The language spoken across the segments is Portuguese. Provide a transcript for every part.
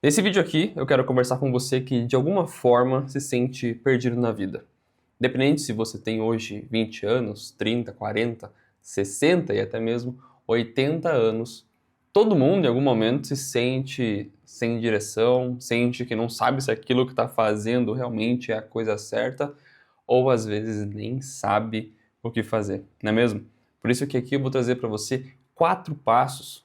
Nesse vídeo aqui, eu quero conversar com você que de alguma forma se sente perdido na vida. Independente se você tem hoje 20 anos, 30, 40, 60 e até mesmo 80 anos, todo mundo em algum momento se sente sem direção, sente que não sabe se aquilo que está fazendo realmente é a coisa certa, ou às vezes nem sabe o que fazer, não é mesmo? Por isso que aqui eu vou trazer para você quatro passos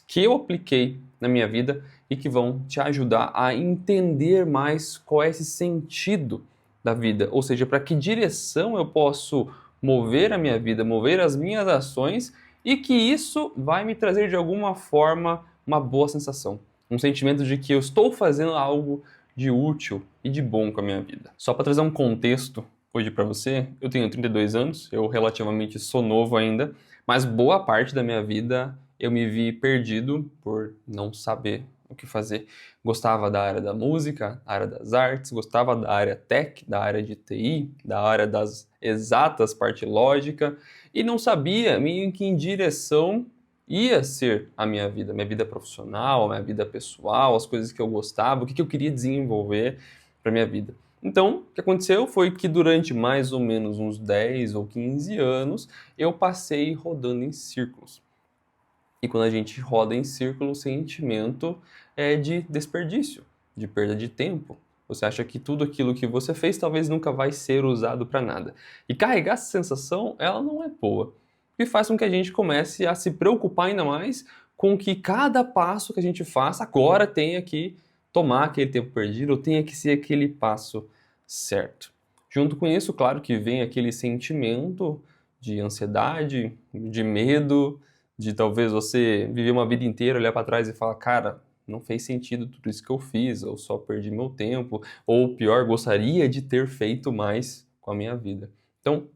que eu apliquei na minha vida e que vão te ajudar a entender mais qual é esse sentido da vida, ou seja, para que direção eu posso mover a minha vida, mover as minhas ações e que isso vai me trazer de alguma forma uma boa sensação, um sentimento de que eu estou fazendo algo de útil e de bom com a minha vida. Só para trazer um contexto hoje para você, eu tenho 32 anos, eu relativamente sou novo ainda, mas boa parte da minha vida eu me vi perdido por não saber o que fazer. Gostava da área da música, da área das artes, gostava da área tech, da área de TI, da área das exatas, parte lógica, e não sabia em que direção ia ser a minha vida profissional, a minha vida pessoal, as coisas que eu gostava, o que eu queria desenvolver para minha vida. Então, o que aconteceu foi que durante mais ou menos uns 10 ou 15 anos, eu passei rodando em círculos. E quando a gente roda em círculo, o sentimento é de desperdício, de perda de tempo. Você acha que tudo aquilo que você fez talvez nunca vai ser usado para nada. E carregar essa sensação, ela não é boa. E faz com que a gente comece a se preocupar ainda mais com que cada passo que a gente faça agora tenha que tomar aquele tempo perdido ou tenha que ser aquele passo certo. Junto com isso, claro que vem aquele sentimento de ansiedade, de medo, de talvez você viver uma vida inteira, olhar para trás e falar, cara, não fez sentido tudo isso que eu fiz, eu só perdi meu tempo, ou pior, gostaria de ter feito mais com a minha vida. Então,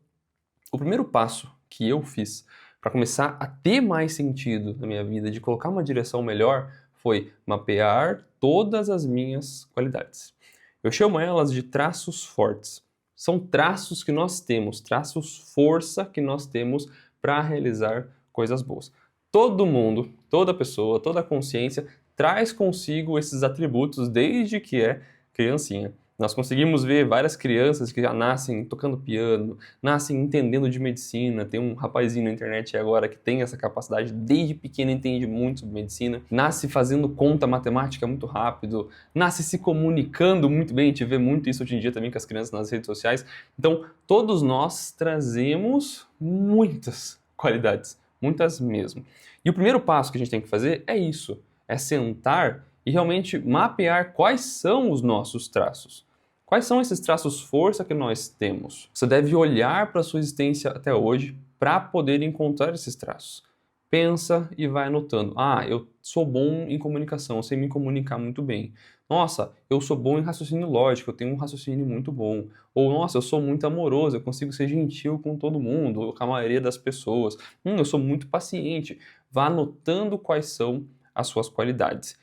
o primeiro passo que eu fiz para começar a ter mais sentido na minha vida, de colocar uma direção melhor, foi mapear todas as minhas qualidades. Eu chamo elas de traços fortes. São traços que nós temos, traços força que nós temos para realizar coisas boas. Todo mundo, toda pessoa, toda consciência traz consigo esses atributos desde que é criancinha. Nós conseguimos ver várias crianças que já nascem tocando piano, nascem entendendo de medicina. Tem um rapazinho na internet agora que tem essa capacidade, desde pequeno entende muito sobre medicina, nasce fazendo conta matemática muito rápido, nasce se comunicando muito bem. A gente vê muito isso hoje em dia também com as crianças nas redes sociais. Então, todos nós trazemos muitas qualidades, muitas mesmo. E o primeiro passo que a gente tem que fazer é isso, é sentar e realmente mapear quais são os nossos traços. Quais são esses traços força que nós temos? Você deve olhar para a sua existência até hoje para poder encontrar esses traços. Pensa e vai anotando. Ah, eu sou bom em comunicação, eu sei me comunicar muito bem. Nossa, eu sou bom em raciocínio lógico, eu tenho um raciocínio muito bom. Ou, nossa, eu sou muito amoroso, eu consigo ser gentil com todo mundo, com a maioria das pessoas. Eu sou muito paciente. Vá anotando quais são as suas qualidades.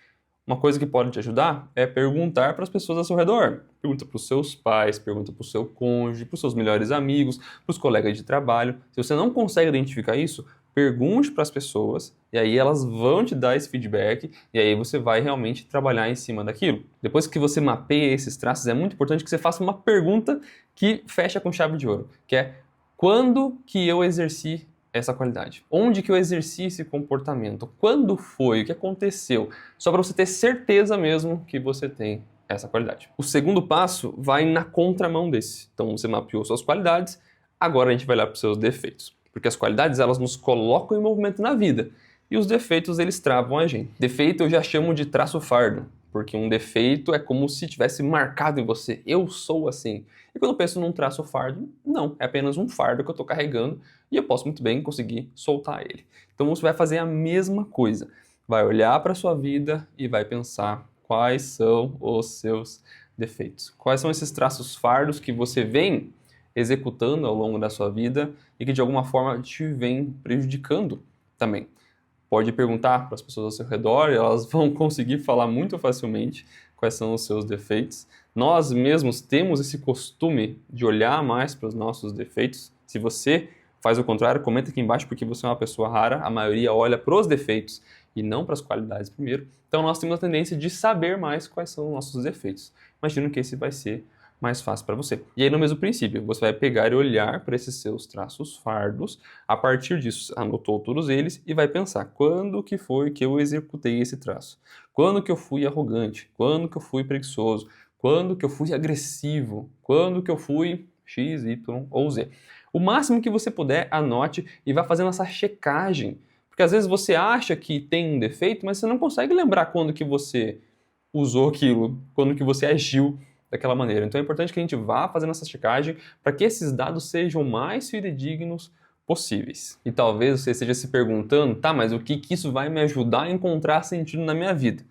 Uma coisa que pode te ajudar é perguntar para as pessoas ao seu redor. Pergunta para os seus pais, pergunta para o seu cônjuge, para os seus melhores amigos, para os colegas de trabalho. Se você não consegue identificar isso, pergunte para as pessoas e aí elas vão te dar esse feedback e aí você vai realmente trabalhar em cima daquilo. Depois que você mapeia esses traços, é muito importante que você faça uma pergunta que fecha com chave de ouro, que é: quando que eu exerci essa qualidade? Onde que eu exerci esse comportamento? Quando foi? O que aconteceu? Só para você ter certeza mesmo que você tem essa qualidade. O segundo passo vai na contramão desse. Então você mapeou suas qualidades, agora a gente vai olhar para os seus defeitos. Porque as qualidades, elas nos colocam em movimento na vida e os defeitos, eles travam a gente. Defeito eu já chamo de traço fardo, porque um defeito é como se tivesse marcado em você. Eu sou assim. E quando eu penso num traço fardo, não, é apenas um fardo que eu estou carregando e eu posso muito bem conseguir soltar ele. Então você vai fazer a mesma coisa. Vai olhar para a sua vida e vai pensar quais são os seus defeitos. Quais são esses traços fardos que você vem executando ao longo da sua vida e que de alguma forma te vem prejudicando também. Pode perguntar para as pessoas ao seu redor e elas vão conseguir falar muito facilmente quais são os seus defeitos. Nós mesmos temos esse costume de olhar mais para os nossos defeitos. Se você faz o contrário, comenta aqui embaixo porque você é uma pessoa rara. A maioria olha para os defeitos e não para as qualidades primeiro, então nós temos a tendência de saber mais quais são os nossos defeitos. Imagino que esse vai ser mais fácil para você. E aí, no mesmo princípio, você vai pegar e olhar para esses seus traços fardos, a partir disso, anotou todos eles e vai pensar, quando que foi que eu executei esse traço? Quando que eu fui arrogante? Quando que eu fui preguiçoso? Quando que eu fui agressivo? Quando que eu fui X, Y ou Z? O máximo que você puder, anote e vá fazendo essa checagem. Porque às vezes você acha que tem um defeito, mas você não consegue lembrar quando que você usou aquilo, quando que você agiu daquela maneira. Então é importante que a gente vá fazendo essa checagem para que esses dados sejam mais fidedignos possíveis. E talvez você esteja se perguntando, tá, mas o que isso vai me ajudar a encontrar sentido na minha vida?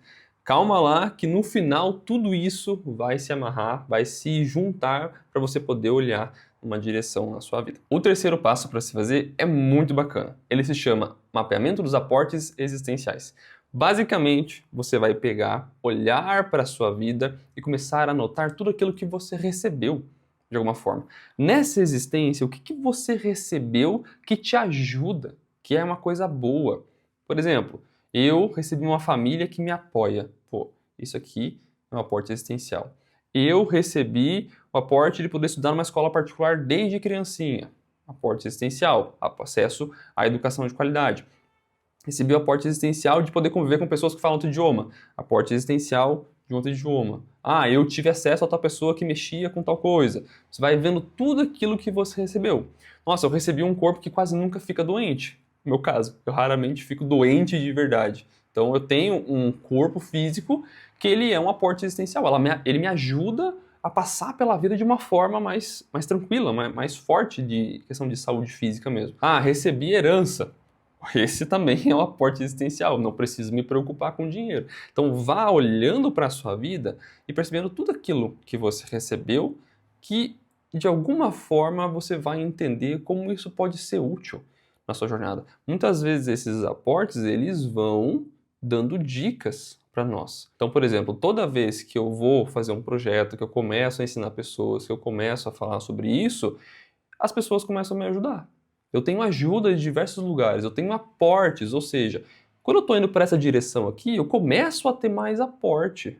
Calma lá, que no final tudo isso vai se amarrar, vai se juntar para você poder olhar uma direção na sua vida. O terceiro passo para se fazer é muito bacana. Ele se chama mapeamento dos aportes existenciais. Basicamente, você vai pegar, olhar para a sua vida e começar a anotar tudo aquilo que você recebeu de alguma forma. Nessa existência, o que você recebeu que te ajuda, que é uma coisa boa? Por exemplo, eu recebi uma família que me apoia. Pô, isso aqui é um aporte existencial. Eu recebi o aporte de poder estudar numa escola particular desde criancinha. Aporte existencial, acesso à educação de qualidade. Recebi o aporte existencial de poder conviver com pessoas que falam outro idioma. Aporte existencial de outro idioma. Ah, eu tive acesso a tal pessoa que mexia com tal coisa. Você vai vendo tudo aquilo que você recebeu. Nossa, eu recebi um corpo que quase nunca fica doente. No meu caso, eu raramente fico doente de verdade. Então eu tenho um corpo físico que ele é um aporte existencial. Ele me ajuda a passar pela vida de uma forma mais tranquila, mais forte de questão de saúde física mesmo. Ah, recebi herança. Esse também é um aporte existencial, não preciso me preocupar com dinheiro. Então vá olhando para a sua vida e percebendo tudo aquilo que você recebeu que de alguma forma você vai entender como isso pode ser útil na sua jornada. Muitas vezes esses aportes eles vão dando dicas para nós. Então, por exemplo, toda vez que eu vou fazer um projeto, que eu começo a ensinar pessoas, que eu começo a falar sobre isso, as pessoas começam a me ajudar. Eu tenho ajuda de diversos lugares, eu tenho aportes, ou seja, quando eu estou indo para essa direção aqui, eu começo a ter mais aporte.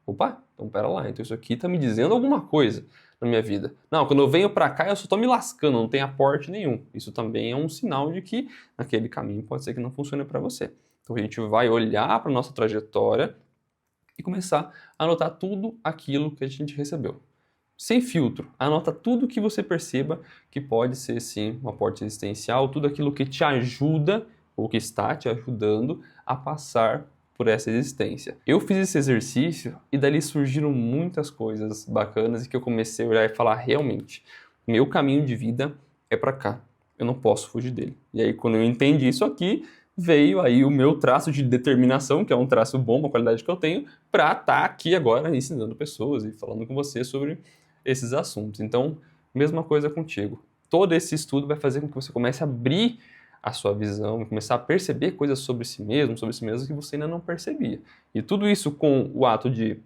Opa, então pera lá, então isso aqui está me dizendo alguma coisa na minha vida. Não, quando eu venho para cá eu só estou me lascando, não tem aporte nenhum. Isso também é um sinal de que naquele caminho pode ser que não funcione para você. Então a gente vai olhar para a nossa trajetória e começar a anotar tudo aquilo que a gente recebeu. Sem filtro, anota tudo que você perceba que pode ser sim um aporte existencial, tudo aquilo que te ajuda ou que está te ajudando a passar por essa existência. Eu fiz esse exercício e dali surgiram muitas coisas bacanas e que eu comecei a olhar e falar, realmente, meu caminho de vida é para cá, eu não posso fugir dele. E aí quando eu entendi isso aqui, veio aí o meu traço de determinação, que é um traço bom, uma qualidade que eu tenho, para estar aqui agora ensinando pessoas e falando com você sobre esses assuntos. Então, mesma coisa contigo. Todo esse estudo vai fazer com que você comece a abrir a sua visão e começar a perceber coisas sobre si mesmo que você ainda não percebia. E tudo isso com o ato de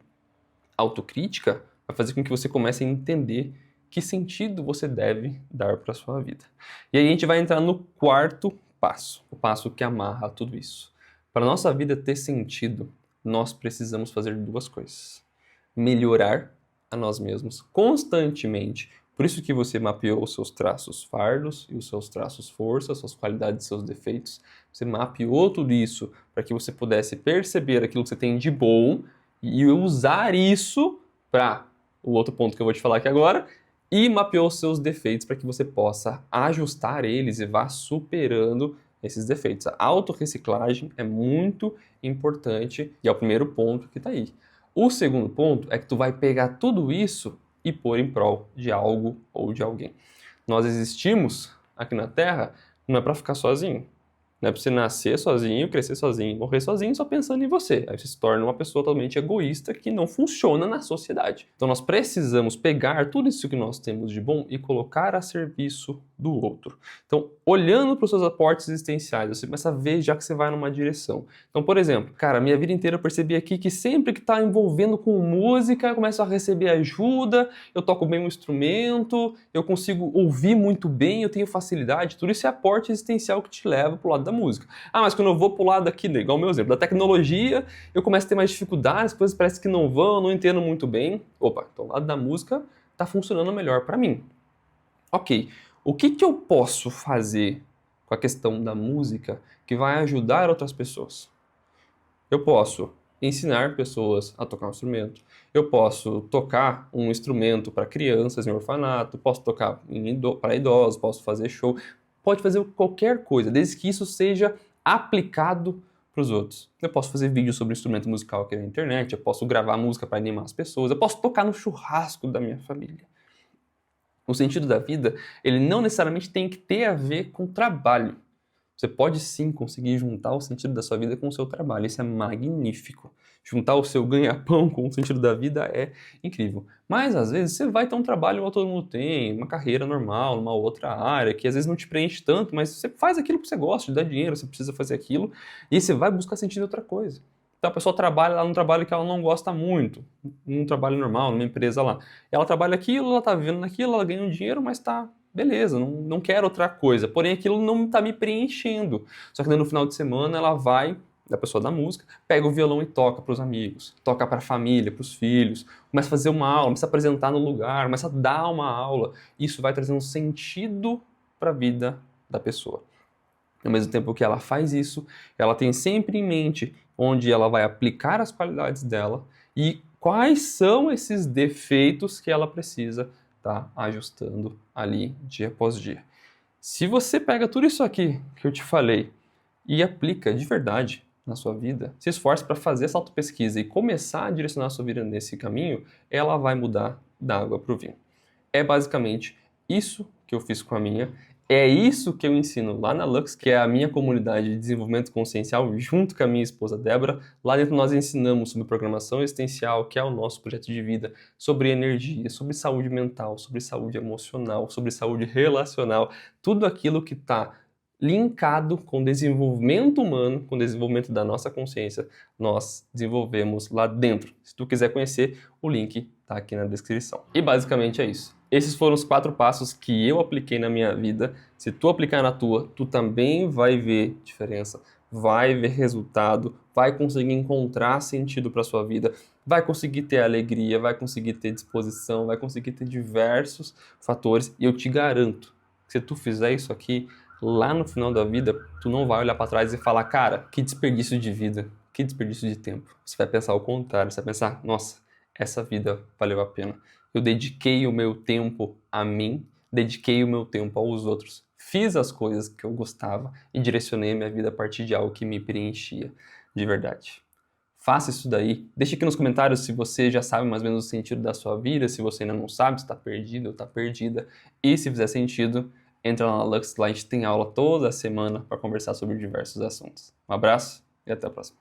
autocrítica vai fazer com que você comece a entender que sentido você deve dar para a sua vida. E aí a gente vai entrar no quarto passo, o passo que amarra tudo isso. Para a nossa vida ter sentido, nós precisamos fazer duas coisas. Melhorar a nós mesmos constantemente. Por isso que você mapeou os seus traços fardos e os seus traços forças, suas qualidades e seus defeitos. Você mapeou tudo isso para que você pudesse perceber aquilo que você tem de bom e usar isso para o outro ponto que eu vou te falar aqui agora, e mapeou os seus defeitos para que você possa ajustar eles e vá superando esses defeitos. A autorreciclagem é muito importante e é o primeiro ponto que está aí. O segundo ponto é que tu vai pegar tudo isso e pôr em prol de algo ou de alguém. Nós existimos aqui na Terra não é para ficar sozinho. Não é para você nascer sozinho, crescer sozinho, morrer sozinho só pensando em você. Aí você se torna uma pessoa totalmente egoísta que não funciona na sociedade. Então nós precisamos pegar tudo isso que nós temos de bom e colocar a serviço do outro. Então, olhando para os seus aportes existenciais, você começa a ver já que você vai numa direção. Então, por exemplo, cara, minha vida inteira eu percebi aqui que sempre que está envolvendo com música, eu começo a receber ajuda, eu toco bem um instrumento, eu consigo ouvir muito bem, eu tenho facilidade, tudo isso é aporte existencial que te leva pro lado da música. Ah, mas quando eu vou pro lado aqui, igual o meu exemplo, da tecnologia, eu começo a ter mais dificuldades, coisas parece que não vão, eu não entendo muito bem. Opa, então o lado da música está funcionando melhor para mim. Ok, o que eu posso fazer com a questão da música que vai ajudar outras pessoas? Eu posso ensinar pessoas a tocar um instrumento, eu posso tocar um instrumento para crianças em orfanato, posso tocar para idosos, posso fazer show, pode fazer qualquer coisa, desde que isso seja aplicado para os outros. Eu posso fazer vídeos sobre instrumento musical aqui na internet, eu posso gravar música para animar as pessoas, eu posso tocar no churrasco da minha família. O sentido da vida, ele não necessariamente tem que ter a ver com trabalho. Você pode sim conseguir juntar o sentido da sua vida com o seu trabalho. Isso é magnífico. Juntar o seu ganha-pão com o sentido da vida é incrível. Mas às vezes você vai ter um trabalho igual todo mundo tem, uma carreira normal, numa outra área, que às vezes não te preenche tanto, mas você faz aquilo que você gosta, te dá dinheiro, você precisa fazer aquilo, e você vai buscar sentido em outra coisa. Então a pessoa trabalha lá num trabalho que ela não gosta muito, num trabalho normal, numa empresa lá. Ela trabalha aquilo, ela tá vivendo naquilo, ela ganha um dinheiro, mas tá beleza, não quero outra coisa. Porém, aquilo não tá me preenchendo. Só que daí no final de semana ela vai, da pessoa da música, pega o violão e toca para os amigos, toca para a família, para os filhos, começa a fazer uma aula, começa a apresentar no lugar, começa a dar uma aula. Isso vai trazer um sentido para a vida da pessoa. Ao mesmo tempo que ela faz isso, ela tem sempre em mente onde ela vai aplicar as qualidades dela e quais são esses defeitos que ela precisa estar ajustando ali dia após dia. Se você pega tudo isso aqui que eu te falei e aplica de verdade na sua vida, se esforça para fazer essa autopesquisa e começar a direcionar a sua vida nesse caminho, ela vai mudar da água para o vinho. É basicamente isso que eu fiz com a minha. É isso que eu ensino lá na Lux, que é a minha comunidade de desenvolvimento consciencial, junto com a minha esposa Débora. Lá dentro nós ensinamos sobre programação existencial, que é o nosso projeto de vida, sobre energia, sobre saúde mental, sobre saúde emocional, sobre saúde relacional, tudo aquilo que está linkado com o desenvolvimento humano, com o desenvolvimento da nossa consciência, nós desenvolvemos lá dentro. Se tu quiser conhecer, o link está aqui na descrição. E basicamente é isso. Esses foram os 4 passos que eu apliquei na minha vida. Se tu aplicar na tua, tu também vai ver diferença, vai ver resultado, vai conseguir encontrar sentido para sua vida, vai conseguir ter alegria, vai conseguir ter disposição, vai conseguir ter diversos fatores. E eu te garanto que se tu fizer isso aqui, lá no final da vida, tu não vai olhar para trás e falar, cara, que desperdício de vida, que desperdício de tempo. Você vai pensar o contrário, você vai pensar, nossa, essa vida valeu a pena. Eu dediquei o meu tempo a mim, dediquei o meu tempo aos outros, fiz as coisas que eu gostava e direcionei a minha vida a partir de algo que me preenchia de verdade. Faça isso daí. Deixe aqui nos comentários se você já sabe mais ou menos o sentido da sua vida, se você ainda não sabe, se está perdido ou está perdida. E se fizer sentido, entra lá na Lux, lá a gente tem aula toda semana para conversar sobre diversos assuntos. Um abraço e até a próxima.